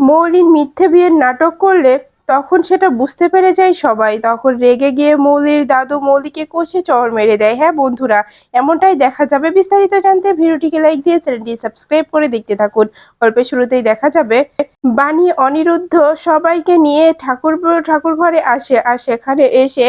মৌলির মিথ্যে বিয়ের নাটক করলে তখন সেটা বুঝতে পেরে যায় সবাই। তখন রেগে গিয়ে মৌলির দাদু মৌলিকে কষে চড় মেরে দেয়। হ্যাঁ বন্ধুরা, এমনটাই দেখা যাবে। বিস্তারিত জানতে ভিডিওটিকে লাইক দিয়ে চ্যানেলটি সাবস্ক্রাইব করে দেখতে থাকুন। গল্পের শুরুতেই দেখা যাবে বাণী অনিরুদ্ধ সবাইকে নিয়ে ঠাকুর ঘরে আসে, আর সেখানে এসে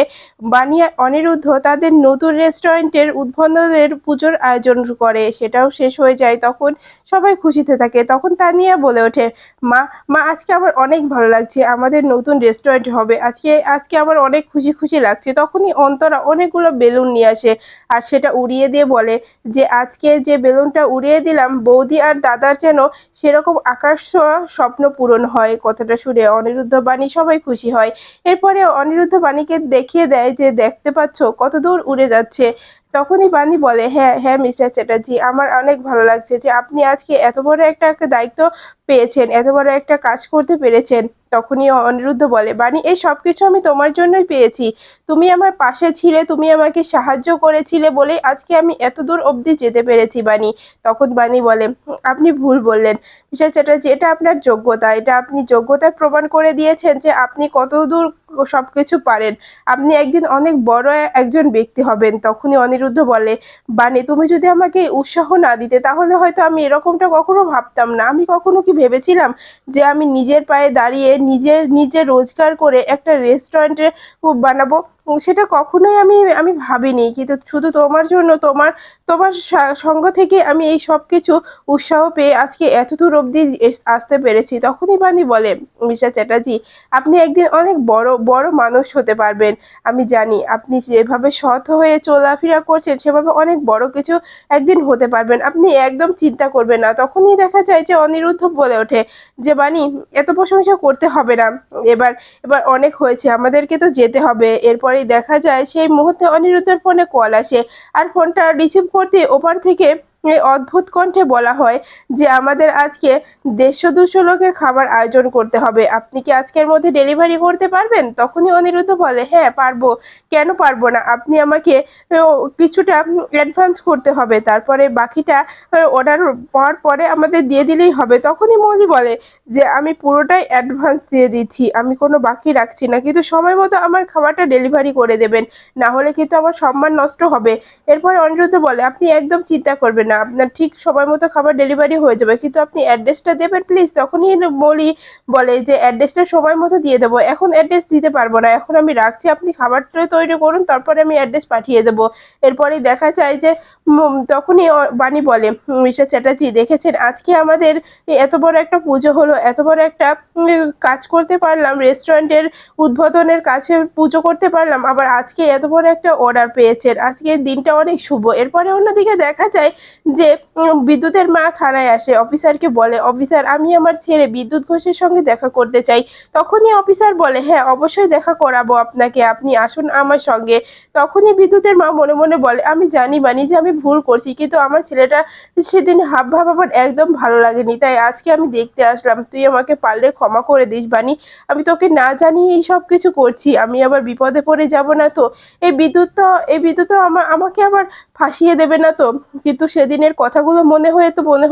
বাণী অনিরুদ্ধ তাদের নতুন রেস্টুরেন্টের উদ্বোধনের পুজোর আয়োজন করে। সেটাও শেষ হয়ে যায়। তখন সবাই খুশিতে থাকে। তখন তানিয়া বলে ওঠে, মা মা আজকে আমার অনেক ভালো লাগছে, আমাদের নতুন রেস্টুরেন্ট হবে আজকে। আজকে আমার অনেক খুশি খুশি লাগছে। তখনই অন্তরা অনেকগুলো বেলুন নিয়ে আসে, আর সেটা উড়িয়ে দিয়ে বলে যে আজকে যে বেলুনটা উড়িয়ে দিলাম বৌদি আর দাদার যেন সেরকম আকাশ ছোঁয়া স্বপ্ন পূরণ হয়। কথাটা শুনে অনিরুদ্ধ বাণী সবাই খুশি হয়। এরপরে অনিরুদ্ধ বাণীকে দেখিয়ে দেয় যে দেখতে পাচ্ছ কত দূর উড়ে যাচ্ছে। তখনই বাণী বলে, হ্যাঁ হ্যাঁ মিস্টার চ্যাটার্জি, আমার অনেক ভালো লাগছে যে আপনি আজকে এত বড় একটা দায়িত্ব পেয়েছেন, এত বড় একটা কাজ করতে পেরেছেন। তখনই অনিরুদ্ধ বলে, বাণী এই সবকিছু আমি তোমার জন্যই পেয়েছি। তুমি আমার পাশে ছিলে, তুমি আমাকে সাহায্য করেছিলে বলে আজকে আমি এত দূর অবধি যেতে পেরেছি বাণী। তখন বাণী বলে, আপনি ভুল বললেন মিস্টার চ্যাটার্জি, এটা আপনার যোগ্যতা, এটা আপনি যোগ্যতায় প্রমাণ করে দিয়েছেন যে আপনি কতদূর সবকিছু পারেন। আপনি একদিন অনেক বড় একজন ব্যক্তি হবেন। তখনই অনিরুদ্ধ বলে, বাণী তুমি যদি আমাকে উৎসাহ না দিতে তাহলে হয়তো আমি এরকমটা কখনো ভাবতাম না। আমি কখনো কি ভেবেছিলাম যে আমি নিজের পায়ে দাঁড়িয়ে নিজে রোজগার করে একটা রেস্টুরেন্টে বানাবো? সেটা কখনোই আমি আমি ভাবিনি। কিন্তু শুধু তোমার জন্য, তোমার তোমার সঙ্গ থেকে আমি এই সবকিছু উৎসাহ পেয়ে আজকে এতদূর অবধি আসতে পেরেছি। তখনই বাণী বলে, মিস্টার চ্যাটার্জি, আপনি একদিন অনেক বড় বড় মানুষ হতে পারবেন। আমি জানি আপনি যেভাবে সৎ হয়ে চলাফেরা করছেন সেভাবে অনেক বড় কিছু একদিন হতে পারবেন। আপনি একদম চিন্তা করবেন না। তখনই দেখা যায় যে অনিরুদ্ধ বলে ওঠে যে, বাণী এত প্রশংসা করতে হবে না। এবার এবার অনেক হয়েছে, আমাদেরকে তো যেতে হবে। এরপরেই দেখা যায় সেই মুহূর্তে অনিরুদ্ধের ফোনে কল আসে, আর ফোনটা রিসিভ করতে ওপার থেকে এই অদ্ভুত কণ্ঠে বলা হয় যে আমাদের আজকে 150-200 লোকের খাবার আয়োজন করতে হবে। আপনি কি আজকের মধ্যে ডেলিভারি করতে পারবেন? তখনই অনিরুদ্ধ বলে, হ্যাঁ পারবো, কেন পারবো না। আপনি আমাকে কিছুটা অ্যাডভান্স করতে হবে, তারপরে বাকিটা অর্ডার পাওয়ার পরে আমাদের দিয়ে দিলেই হবে। তখনই মৌলি বলে যে আমি পুরোটাই অ্যাডভান্স দিয়ে দিচ্ছি, আমি কোনো বাকি রাখছি না, কিন্তু সময় মতো আমার খাবারটা ডেলিভারি করে দেবেন, না হলে কিন্তু আমার সম্মান নষ্ট হবে। এরপরে অনিরুদ্ধ বলে, আপনি একদম চিন্তা করবেন না, আপনার ঠিক সময় মতো খাবার ডেলিভারি হয়ে যাবে, কিন্তু আপনি অ্যাড্রেসটা দেবেন প্লিজ। তখনই মৌলি বলে যে অ্যাড্রেসটা সময় মতো দিয়ে দেবো, এখন অ্যাড্রেস দিতে পারবো না, এখন আমি রাখছি, আপনি খাবারটা তৈরি করুন তারপরে আমি অ্যাড্রেস পাঠিয়ে দেবো। এরপরেই দেখা যায় যে তখনই বাণী বলে, মিস্টার চ্যাটার্জি দেখেছেন আজকে আমাদের এত বড় একটা পুজো হলো, এত বড় একটা কাজ করতে পারলাম, রেস্টুরেন্টের উদ্বোধনের কাছে পুজো করতে পারলাম, আবার আজকে এত বড় একটা অর্ডার পেয়েছেন, আজকের দিনটা অনেক শুভ। এরপরে অন্যদিকে দেখা যায় যে বিদ্যুতের মা থানায় আসে, অফিসারকে বলে, অফিসার আমি আমার ছেলে বিদ্যুৎ ঘোষের সঙ্গে দেখা করতে চাই। তখনই অফিসার বলে, হ্যাঁ অবশ্যই দেখা করাবো আপনাকে, আপনি আসুন আমার সঙ্গে। তখনই বিদ্যুতের মা মনে মনে বলে, আমি জানি বানি যে আমি ভুল করছি, কিন্তু আমার ছেলেটা সেদিন হাব ভাব আমার একদম ভালো লাগেনি, তাই আজকে আমি দেখতে আসলাম। তুই আমাকে পারলে ক্ষমা করে দিস বানি, আমি তোকে না জানিয়ে এই সব কিছু করছি, আমি আবার বিপদে পড়ে যাব না তো? এই বিদ্যুৎ তো আমাকে আবার ফাঁসিয়ে দেবে না তো? কিন্তু সেদিনের কথাগুলো মনে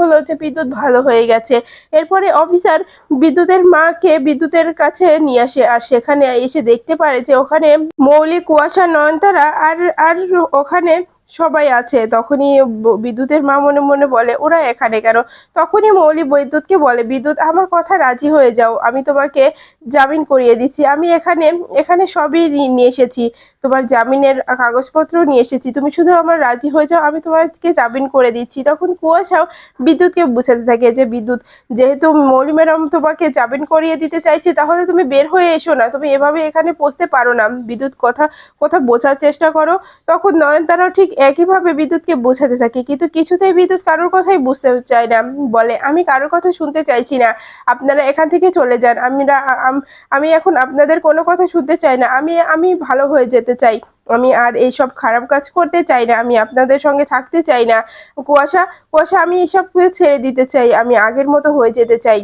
হলো যে বিদ্যুৎ ভালো হয়ে গেছে। এরপরে অফিসার বিদ্যুতের মাকে বিদ্যুতের কাছে নিয়ে আসে, আর সেখানে এসে দেখতে পারে যে ওখানে মৌলিক, কুয়াশা, নয়নতারা আর আর ওখানে সবাই আছে। তখনই বিদ্যুতের মা মনে মনে বলে, ওরা এখানে কেন? তখনই মৌলি বিদ্যুৎকে বলে, বিদ্যুৎ আমার কথা রাজি হয়ে যাও, আমি তোমাকে জামিন করিয়ে দিচ্ছি। আমি এখানে এখানে সবই নিয়ে এসেছি, তোমার জামিনের কাগজপত্র নিয়ে এসেছি, তুমি শুধু আমার রাজি হয়ে যাও, আমি তোমাকে জামিন করে দিচ্ছি। তখন কুয়াশাও বিদ্যুৎকে বোঝাতে থাকে যে, বিদ্যুৎ যেহেতু মৌলি ম্যাডাম তোমাকে জামিন করিয়ে দিতে চাইছে, তাহলে তুমি বের হয়ে এসো না, তুমি এভাবে এখানে পৌঁছতে পারো না। বিদ্যুৎ কথা কথা বোঝার চেষ্টা করো। তখন নয়নতারাও ঠিক একইভাবে বিদ্যুৎকে বোঝাতে থাকে, কিন্তু কিছুতেই বিদ্যুৎ কারোর কথাই বুঝতে চায় না। বলে, আমি কারোর কথা শুনতে চাইছি না, আপনারা এখান থেকে চলে যান। আমি এখন আপনাদের কোনো কথা শুনতে চাই না, আমি আমি ভালো হয়ে যেতে চাই, আমি আর এইসব খারাপ কাজ করতে চাই না, আমি আপনাদের সঙ্গে থাকতে চাই না। কুয়াশা কুয়াশা আমি এইসব ছেড়ে দিতে চাই, আমি আগের মতো হয়ে যেতে চাই।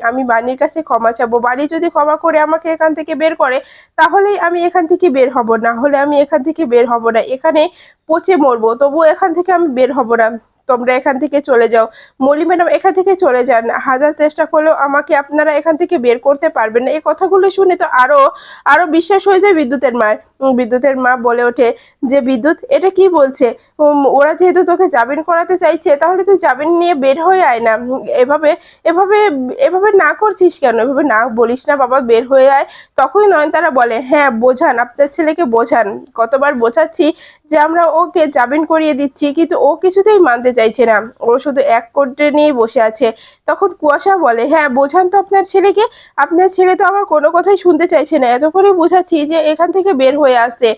আমি বাণীর কাছে ক্ষমা চাবো, বাণী যদি ক্ষমা করে আমাকে এখান থেকে বের করে তাহলেই আমি এখান থেকে বের হব, না হলে আমি এখান থেকে বের হব না, এখানে পচে মরবো, তবুও এখান থেকে আমি বের হব না। তোমরা এখান থেকে চলে যাও, মলি ম্যাডাম এখান থেকে চলে যান, হাজার চেষ্টা করলেও আমাকে আপনারা এখান থেকে বের করতে পারবেন না। এই কথাগুলো শুনে তো আরো আরো বিশ্বাস হয়ে যায় বিদ্যুতের মায়ের। বিদ্যুতের মা বলে ওঠে যে বিদ্যুৎ এটা কি বলছে, ওরা যেহেতু তোকে জামিন করাতে চাইছে তাহলে তুই জামিন নিয়ে বের হয়ে আয় না। এভাবে এভাবে এভাবে না করছিস কেন, এভাবে না বলিস না বাবা, বের হয়ে আয়। তখনই নয়নতারা বলে হ্যাঁ বোঝান, আপনার ছেলেকে বোঝান, কতবার বোঝাচ্ছি যে আমরা ওকে জামিন করিয়ে দিচ্ছি, কিন্তু ও কিছুতেই মানতে চাইছে না, ও শুধু এক কোর্টে নিয়ে বসে আছে। তখন কুয়াশা বলে হ্যাঁ বোঝান তো আপনার ছেলেকে, আপনার ছেলে তো আমার কোনো কথাই শুনতে চাইছে না, এত করে বোঝাচ্ছি যে এখান থেকে বের হয়ে আসতে,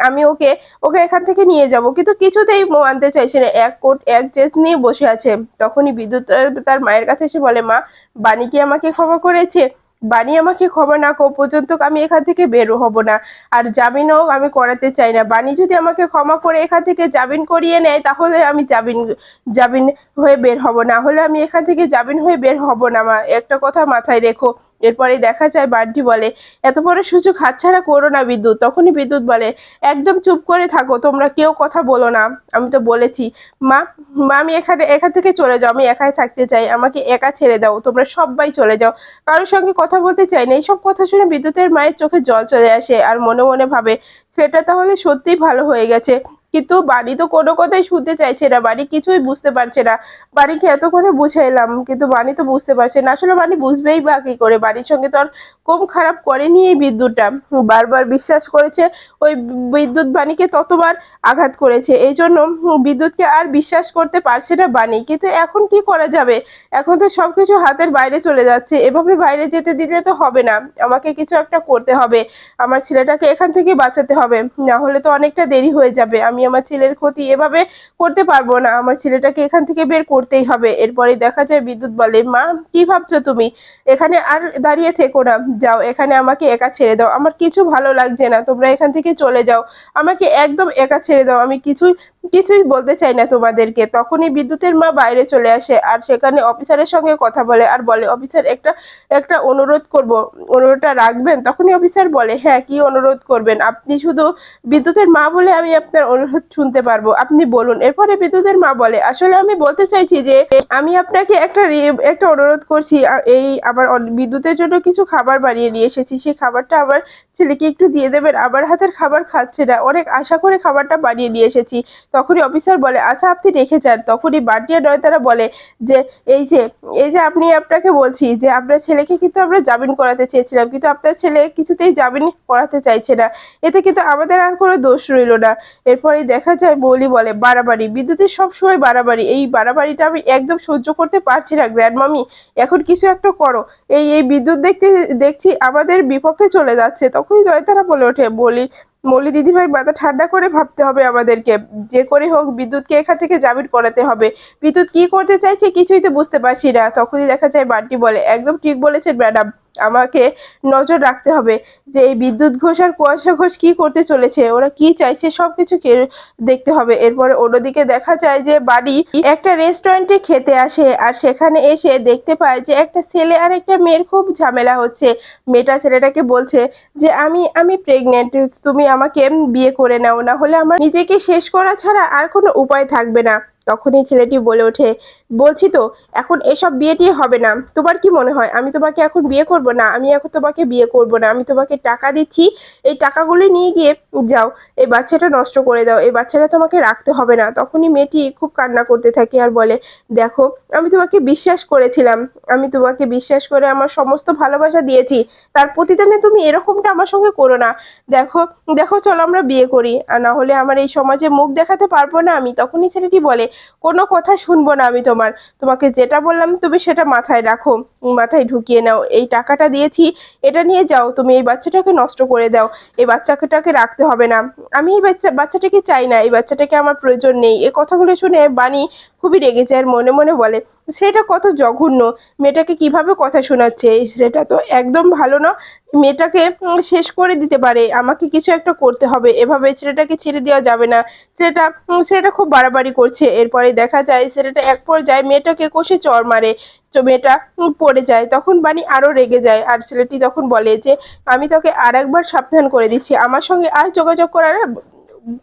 আমি ওকে ওকে এখান থেকে নিয়ে যাব, কিন্তু কিছুতেই মানতে চাইছে না, এক কোর্ট এক জেস নিয়ে বসে আছে। তখনই বিদ্যুৎ তার মায়ের কাছে এসে বলে মা, বাণী কি আমাকে ক্ষমা করেছে? বাণী আমাকে ক্ষমা না করা পর্যন্ত আমি এখান থেকে বের হব না, আর জামিনও আমি করাতে চাই না। বাণী যদি আমাকে ক্ষমা করে এখান থেকে জামিন করিয়ে নেয় তাহলে আমি জামিন জামিন হয়ে বের হব, না হলে আমি এখান থেকে জামিন হয়ে বের হব না মা, একটা কথা মাথায় রেখো। এরপরে দেখা যায় বান্টি বলে এত বড় সুযোগ হাতছাড়া করো না বিদ্যুৎ। তখনই বিদ্যুৎ বলে একদম চুপ করে থাকো, তোমরা কেউ কথা বলো না, আমি তো বলেছি। মা, মা আমি এখান থেকে চলে যাও, আমি একাই থাকতে চাই, আমাকে একা ছেড়ে দাও, তোমরা সবাই চলে যাও, কারোর সঙ্গে কথা বলতে চাই না। এইসব কথা শুনে বিদ্যুতের মায়ের চোখে জল চলে আসে আর মনে মনে ভাবে সেটা তাহলে সত্যিই ভালো হয়ে গেছে। কিন্তু বাড়ি তো কোনো কথাই শুনতে চাইছে না, বাড়ি কিছুই বুঝতে পারছে না। বাড়িকে এত করে বুঝাইলাম কিন্তু বাণী তো বুঝতে পারছে না, আসলে বাণী বুঝবেই বা কি করে, বাড়ির সঙ্গে তো আর কম খারাপ করেনি এই বিদ্যুৎটা, বারবার বিশ্বাস করেছে, ওই বিদ্যুৎ বাণীকে ততবার আঘাত করেছে, এই জন্য বিদ্যুৎকে আর বিশ্বাস করতে পারছে না বাণী। কিন্তু এখন কি করা যাবে, এখন তো সবকিছু হাতের বাইরে চলে যাচ্ছে, এভাবে বাইরে যেতে দিলে তো হবে না, আমাকে কিছু একটা করতে হবে, আমার ছেলেটাকে এখান থেকে বাঁচাতে হবে, না হলে তো অনেকটা দেরি হয়ে যাবে, আমি আমার ছেলের ক্ষতি এভাবে করতে পারবো না, আমার ছেলেটাকে এখান থেকে বের করতেই হবে। এরপরে দেখা যায় বিদ্যুৎ বলে মা কি ভাবছো তুমি, এখানে আর দাঁড়িয়ে থেকো না, যাও এখানে আমাকে একা ছেড়ে দাও, আমার কিছু ভালো লাগছে না, তোমরা এখান থেকে চলে যাও, আমাকে একদম একা ছেড়ে দাও, আমি কিছুই কিছুই বলতে চাই না তোমাদেরকে। তখনই বিদ্যুতের মা বাইরে চলে আসে আর সেখানে অফিসারের সঙ্গে কথা বলে আর বলে অফিসার একটা একটা অনুরোধ করব, অনুরোধটা রাখবেন? তখনই অফিসার বলে হ্যাঁ কি অনুরোধ করবেন, আপনি শুধু বিদ্যুতের মা বলে আমি আপনার অনুরোধ শুনতে পারবো, আপনি বলুন। এরপরে বিদ্যুতের মা বলে আসলে আমি বলতে চাইছি যে আমি আপনাকে একটা অনুরোধ করছি, এই আবার বিদ্যুতের জন্য কিছু খাবার বানিয়ে নিয়ে এসেছি, সেই খাবারটা আবার ছেলেকে একটু দিয়ে দেবেন, আবার হাতের খাবার খাচ্ছে না, অনেক আশা করে খাবারটা বানিয়ে নিয়ে এসেছি। তখনই অফিসার বলে আচ্ছা আপনি রেখে যান। তখনই বান্টিয়া নয়তারা বলে যে এই যে এই যে আপনি আপনাকে বলছি যে আপনার ছেলেকে কিন্তু আমরা জামিন করাতে চেয়েছিলাম, কিন্তু আপনার ছেলে কিছুতেই জামিন করাতে চাইছে না, এতে কিন্তু আমাদের আর কোনো দোষ রইল না। এরপরে দেখা যায় মৌলি বলে বাড়াবাড়ি, বিদ্যুতের সবসময় বাড়াবাড়ি, এই বাড়াবাড়িটা আমি একদম সহ্য করতে পারছি না গ্র্যান্ড মামি, এখন কিছু একটা করো, এই বিদ্যুৎ দেখছি আমাদের বিপক্ষে চলে যাচ্ছে। তখনই নয়তারা বলে ওঠে মৌলি দিদিভাই মাথা ঠান্ডা করে ভাবতে হবে আমাদেরকে, যে করে হোক বিদ্যুৎকে এখান থেকে জামিন করাতে হবে, বিদ্যুৎ কি করতে চাইছে কিছুই তো বুঝতে পারছি না। তখনই দেখা যায় বান্টি বলে একদম ঠিক বলেছেন ম্যাডাম, আমাকে নজর রাখতে হবে যে এই বিদ্যুৎ ঘোষ আর কুয়াশা ঘোষ কি করতে চলেছে, ওরা কি চাইছে সবকিছু দেখতে হবে। এরপরে অন্যদিকে দেখা যায় যে বাড়ি একটা রেস্টুরেন্টে খেতে আসে আর সেখানে এসে দেখতে পায় যে একটা ছেলে আর একটা মেয়ের খুব ঝামেলা হচ্ছে। মেয়েটা ছেলেটাকে বলছে যে আমি প্রেগনেন্ট, তুমি আমাকে বিয়ে করে নাও, না হলে আমার নিজেকে শেষ করা ছাড়া আর কোনো উপায় থাকবে না। তখনই ছেলেটি বলে ওঠে বলছি তো এখন এসব বিয়ে টিয়ে হবে না, তোমার কি মনে হয় আমি তোমাকে এখন বিয়ে করব না? আমি এখন তোমাকে বিয়ে করব না, আমি তোমাকে টাকা দিচ্ছি, এই টাকাগুলি নিয়ে গিয়ে যাও এই বাচ্চাটা নষ্ট করে দাও, এই বাচ্চাটা তোমাকে রাখতে হবে না। তখনই মেয়েটি খুব কান্না করতে থাকে আর বলে দেখো আমি তোমাকে বিশ্বাস করেছিলাম, আমি তোমাকে বিশ্বাস করে আমার সমস্ত ভালোবাসা দিয়েছি, তার প্রতিদানে তুমি এরকমটা আমার সঙ্গে করো না। দেখো দেখো চলো আমরা বিয়ে করি, আর না হলে আমার এই সমাজে মুখ দেখাতে পারবো না আমি। তখনই ছেলেটি বলে কোনো কথা শুনবো না আমি তোমার, তোমাকে যেটা বললাম তুমি সেটা মাথায় রাখো, মাথায় ঢুকিয়ে নাও, এই টাকাটা দিয়েছি এটা নিয়ে যাও, তুমি এই বাচ্চাটাকে নষ্ট করে দাও, এই বাচ্চাটাকে রাখতে হবে না, আমি এই বাচ্চাটাকে চাই না, এই বাচ্চাটাকে আমার প্রয়োজন নেই। এই কথাগুলো শুনে বাণী খুবই রেগে যায় আর মনে মনে বলে সেটা কত জঘন্য, মেয়েটাকে কিভাবে কথা শোনাচ্ছে, সেটা তো একদম ভালো না, মেয়েটাকে শেষ করে দিতে পারে, আমাকে কিছু একটা করতে হবে, এভাবে ছেলেটাকে ছেড়ে দেওয়া যাবে না। ছেলেটা খুব বাড়াবাড়ি করছে। এরপরে দেখা যায় ছেলেটা এক পর্যায়ে মেয়েটাকে কষে চড় মারে, তো মেয়েটা পড়ে যায়। তখন বাণী আরো রেগে যায় আর ছেলেটি তখন বলে যে আমি তোকে আর একবার সাবধান করে দিচ্ছি, আমার সঙ্গে আর যোগাযোগ করার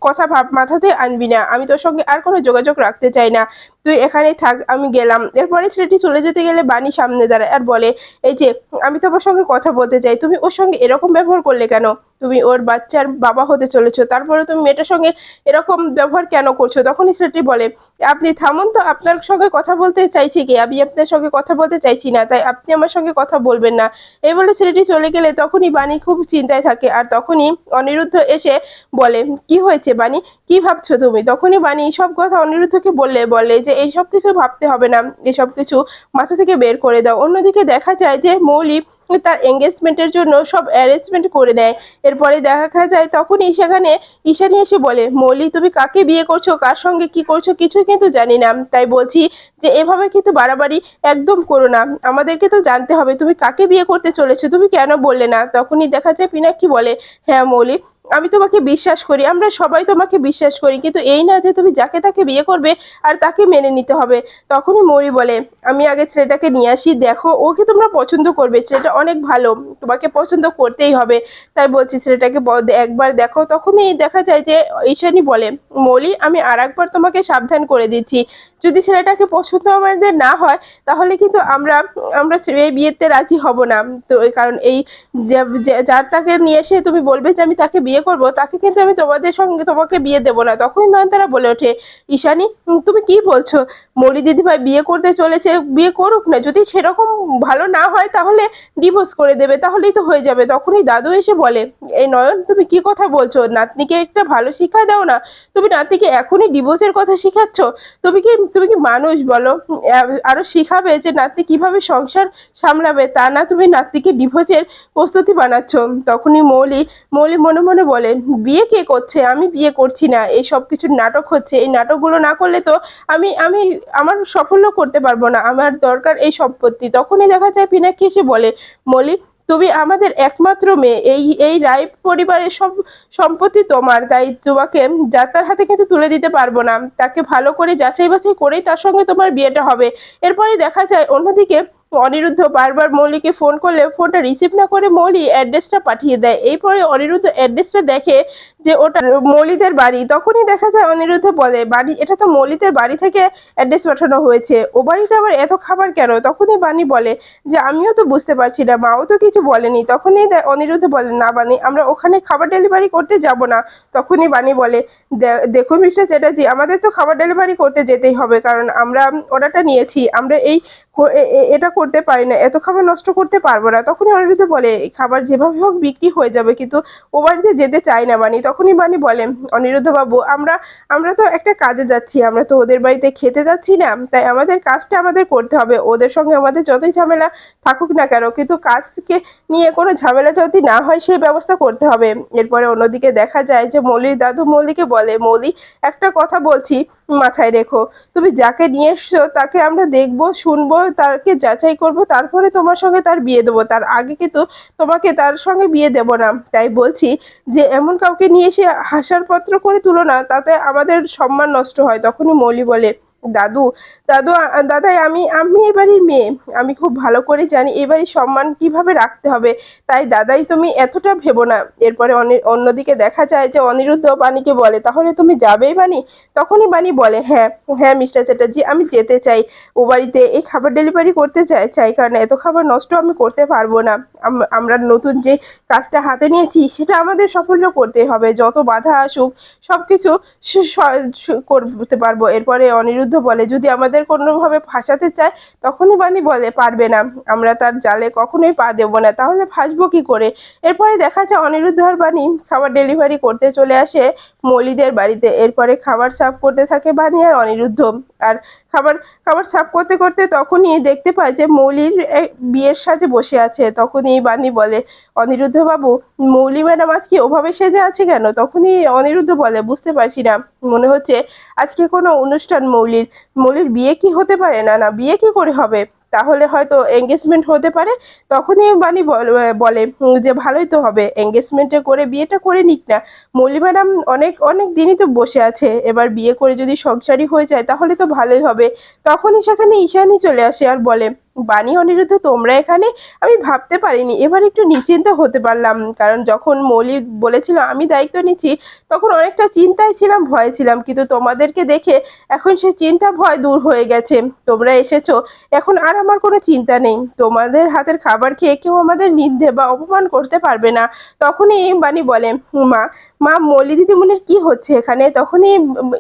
কথা মাথাতে আনবি না, আমি তোর সঙ্গে আর কোনো যোগাযোগ রাখতে চাই না। তুই এখানেই থাক, আমি গেলাম। এরপরে ছেলেটি চলে যেতে গেলে বাণী সামনে দাঁড়ায় আর বলে, এই যে আমি তোমার সঙ্গে কথা বলতে চাই, তুমি ওর সঙ্গে এরকম ব্যবহার করলে কেন? তুমি ওর বাচ্চার বাবা হতে চলেছো, তারপরে তুমি মেয়েটার সঙ্গে এরকম ব্যবহার কেন করছো? তখনই ছেলেটি বলে, আপনি থামুন তো, আপনার সঙ্গে কথা বলতে চাইছি কি? আমি আপনার সঙ্গে কথা বলতে চাইছি না, তাই আপনি আমার সঙ্গে কথা বলবেন না। এই বলে ছেলেটি চলে গেলে তখনই বাণী খুব চিন্তায় থাকে। আর তখনই অনিরুদ্ধ এসে বলে, কি হয়েছে বাণী, কি ভাবছো তুমি? তখনই বাণী সব কথা অনিরুদ্ধকে বলে যে এইসব কিছু ভাবতে হবে না, এসব কিছু মাথা থেকে বের করে দাও। অন্যদিকে দেখা যায় যে মৌলি তার এঙ্গেজমেন্টের জন্য সব অ্যারেঞ্জমেন্ট করে নেয়। এরপরে দেখা যায় তখনই সেখানে ঈশানী এসে বলে, মৌলি তুমি কাকে বিয়ে করছো, কার সঙ্গে কি করছো কিছুই কিন্তু জানি না, তাই বলছি যে এভাবে কিন্তু বাড়াবাড়ি একদম করো না, আমাদেরকে তো জানতে হবে তুমি কাকে বিয়ে করতে চলেছো, তুমি কেন বললে না? তখনই দেখা যায় পিনাকি বলে, হ্যাঁ মৌলি, আমি তোমাকে বিশ্বাস করি, আমরা সবাই তোমাকে বিশ্বাস করি, কিন্তু এই না যে তুমি যাকে তাকে বিয়ে করবে আর তাকে মেনে নিতে হবে। তখনই মৌরি বলে, আমি আগে ছেলেটাকে নিয়ে আসি, দেখো ওকে তোমরা পছন্দ করবে, ছেলেটা অনেক ভালো, তোমাকে পছন্দ করতেই হবে, তাই বলছি ছেলেটাকে একবার দেখো। তখনই দেখা যায় যে ঈশানী বলে, মৌলি আমি আর একবার তোমাকে সাবধান করে দিচ্ছি, যদি ছেলেটাকে পছন্দ আমাদের না হয় তাহলে কিন্তু আমরা আমরা এই বিয়েতে রাজি হব না। তো কারণ এই যার তাকে নিয়ে এসে তুমি বলবে যে আমি তাকে বিয়ে করব, তাকে কিন্তু আমি তোমাদের সঙ্গে তোমাকে বিয়ে দেবো না। তখনই নয়নতারা বলে ওঠে, ঈশানী তুমি কি বলছো? মৌলি দিদিভাই বিয়ে করতে চলেছে, বিয়ে করুক না, যদি সেরকম ভালো না হয় তাহলে ডিভোর্স করে দেবে, তাহলেই তো হয়ে যাবে। তখনই দাদু এসে বলে, এই নয়ন তুমি কি কথা বলছো, নাতনিকে একটা ভালো শিক্ষা দাও না, তুমি নাতনিকে এখনই ডিভোর্সের কথা শিখাচ্ছ? তুমি কি মানুষ বলো? আরো শিখাবে যে নাতনি কিভাবে সংসার সামলাবে, তা না তুমি নাতনিকে ডিভোর্সের প্রস্তুতি বানাচ্ছ। তখনই মৌলি মৌলি মনে মনে বলে, বিয়ে কে করছে? আমি বিয়ে করছি না, এই সব কিছুর নাটক হচ্ছে, এই নাটকগুলো না করলে তো আমি আমি আমার সাফল্য করতে পারবো না, আমার দরকার এই সম্পত্তি। তখনই দেখা যায় পিনাকি এসে বলে, মৌলি তুমি আমাদের একমাত্র মেয়ে, এই এই রায় পরিবারের সব সম্পত্তি তোমার, তাই তোমাকে যাত্রার হাতে কিন্তু তুলে দিতে পারবো না, তাকে ভালো করে যাচাই বাছাই করেই তার সঙ্গে তোমার বিয়েটা হবে। এরপরে দেখা যায় অন্যদিকে অনিরুদ্ধ বারবার মৌলিকে ফোন করলে ফোনটা রিসিভ না করে মৌলি অ্যাড্রেসটা পাঠিয়ে দেয়। এরপরে অনিরুদ্ধ অ্যাড্রেসটা দেখে যে ওটা মৌলিদের বাড়ি। তখনই দেখা যায় অনিরুদ্ধ বলে, বাড়ি, এটা তো মৌলিদের বাড়ি থেকে অ্যাড্রেস পাঠানো হয়েছে, ও বাড়িতে আবার এত খাবার কেন? তখনই বাণী বলে যে আমিও তো বুঝতে পারছি না, মাও তো কিছু বলেনি। তখনই অনিরুদ্ধ বলে, না বাণী, আমরা ওখানে খাবার ডেলিভারি করতে যাব না। তখনই বাণী বলে, দেখুন মিস্টার চ্যাটার্জি, আমাদের তো খাবার ডেলিভারি করতে যেতেই হবে, কারণ আমরা অর্ডারটা নিয়েছি, আমরা এই এটা করতে পারি না, এত খাবার নষ্ট করতে পারবো না। তখনই অনিরুদ্ধ বলে, এই খাবার যেভাবে হোক বিক্রি হয়ে যাবে, কিন্তু ও বাড়িতে যেতে চাই না বাণী। তখনই বাণী বলে, অনিরুদ্ধ বাবু, আমরা আমরা তো একটা কাজে যাচ্ছি, আমরা তো ওদের বাড়িতে খেতে যাচ্ছি না, তাই আমাদের কাজটা আমাদের করতে হবে, ওদের সঙ্গে আমাদের যতই ঝামেলা থাকুক না কেন, কিন্তু কাজকে নিয়ে কোনো ঝামেলা যদি না হয় সেই ব্যবস্থা করতে হবে। এরপরে অন্যদিকে দেখা যায় যে মৌলির দাদু মৌলিকে বলে, মৌলি একটা কথা বলছি, মাথায় রেখো, তুমি যাকে নিয়ে এসছো তাকে আমরা দেখবো, শুনবো, তাকে যাচাই করব, তারপরে তোমার সঙ্গে তার বিয়ে দেবো, তার আগে কিন্তু তোমাকে তার সঙ্গে বিয়ে দেব না। তাই বলছি যে এমন কাউকে নিয়ে এসে হাসার পাত্র করে তুলো না, তাতে আমাদের সম্মান নষ্ট হয়। তখনই মৌলি বলে, দাদু দাদু দাদাই, আমি আমি এ বাড়ির মেয়ে, আমি খুব ভালো করে জানি এ বাড়ির সম্মান কিভাবে রাখতে হবে, তাই দাদাই তুমি এতটা ভেবো না। এরপরে অন্যদিকে দেখা যায় যে অনিরুদ্ধ বাণীকে বলে, তাহলে তুমি যাবেই বাণী? তখনই বাণী বলে, হ্যাঁ হ্যাঁ মিস্টার চ্যাটার্জি, আমি যেতে চাই, ও বাড়িতে এই খাবার ডেলিভারি করতে চাই, কারণ এত খাবার নষ্ট আমি করতে পারবো না। আমরা নতুন যে কাজটা হাতে নিয়েছি সেটা আমাদের সাফল্য করতে হবে, যত বাধা আসুক সবকিছু করতে পারবো। এরপরে অনিরুদ্ধ বলে, যদি আমাদের কোনোভাবে ফাঁসাতে চায়? তখনই বাণী বলে, পারবে না, আমরা তার জালে কখনোই পা দেবো না, তাহলে ফাঁসবো কি করে? এরপরে দেখা যায় অনিরুদ্ধ আর বাণী খাবার ডেলিভারি করতে চলে আসে মৌলিদের বাড়িতে। এরপরে খাবার সার্ভ করতে থাকে বাণী আর অনিরুদ্ধ। আর খাবার খাবার সার্ভ করতে করতে তখনই দেখতে পায় যে মৌলির বিয়ের সাজে বসে আছে। তখনই বাণী বলে, অনিরুদ্ধ বাবু, মৌলি ম্যাডাম আজকে ওভাবে সেজে আছে কেন? তখনই অনিরুদ্ধ বলে, বুঝতে পারছি না, মনে হচ্ছে আজকে কোনো অনুষ্ঠান। মৌলির মৌলির বিয়ে কি হতে পারে? না না, বিয়ে কি করে হবে? তাহলে হয়তো এঙ্গেজমেন্ট হতে পারে। তখনই বাণী বলে যে ভালোই তো হবে, এঙ্গেজমেন্টে করে বিয়েটা করে নিক না। মৌলি ম্যাডাম অনেক অনেক দিনই তো বসে আছে, এবার বিয়ে করে যদি সংসারী হয়ে যায় তাহলে তো ভালোই হবে। তখনই সেখানে ঈশানী চলে আসে আর বলে, বাণী, অনিরুদ্ধ তোমরা এখানে? আমি ভাবতে পারিনি। এবার একটু নিশ্চিন্ত হতে পারলাম। কারণ যখন মৌলি বলেছিল আমি দায়িত্ব নিচ্ছি, তখন অনেকটা চিন্তায় ছিলাম, ভয়ে ছিলাম। কিন্তু তোমাদেরকে দেখে এখন সে চিন্তা ভয় দূর হয়ে গেছে। তোমরা এসেছো, এখন আর আমার কোনো চিন্তা নেই। তোমাদের হাতের খাবার খেয়ে কেউ আমাদের নিন্দে বা অপমান করতে পারবে না। তখনই বাণী বলে, মা, মা মৌলি দিদিমণির কি হচ্ছে এখানে? তখনই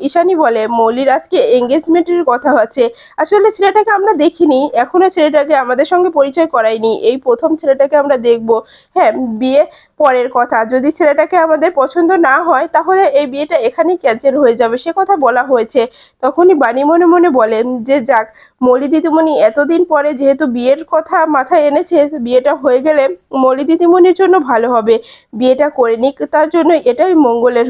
ঈশানী বলে, মৌলির আজকে এঙ্গেজমেন্টের কথা হচ্ছে। আসলে ছেলেটাকে আমরা দেখিনি, এখনো ছেলেটাকে আমাদের সঙ্গে পরিচয় করায়নি। এই প্রথম ছেলেটাকে আমরা দেখব। হ্যাঁ, বিয়ে পরের কথা। যদি ছেলেটাকে আমাদের পছন্দ না হয় তাহলে এই বিয়েটা এখানেই ক্যান্সেল হয়ে যাবে, সে কথা বলা হয়েছে। তখনই বাণী মনে মনে বলেন যে যাক, মৌলি দিদিমণি এতদিন পরে যেহেতু বিয়ের কথা মাথায় এনেছে, বিয়েটা হয়ে গেলে মৌলি দিদিমণির জন্য ভালো হবে। বিয়েটা করে নিক, তার জন্য এটাই মঙ্গলের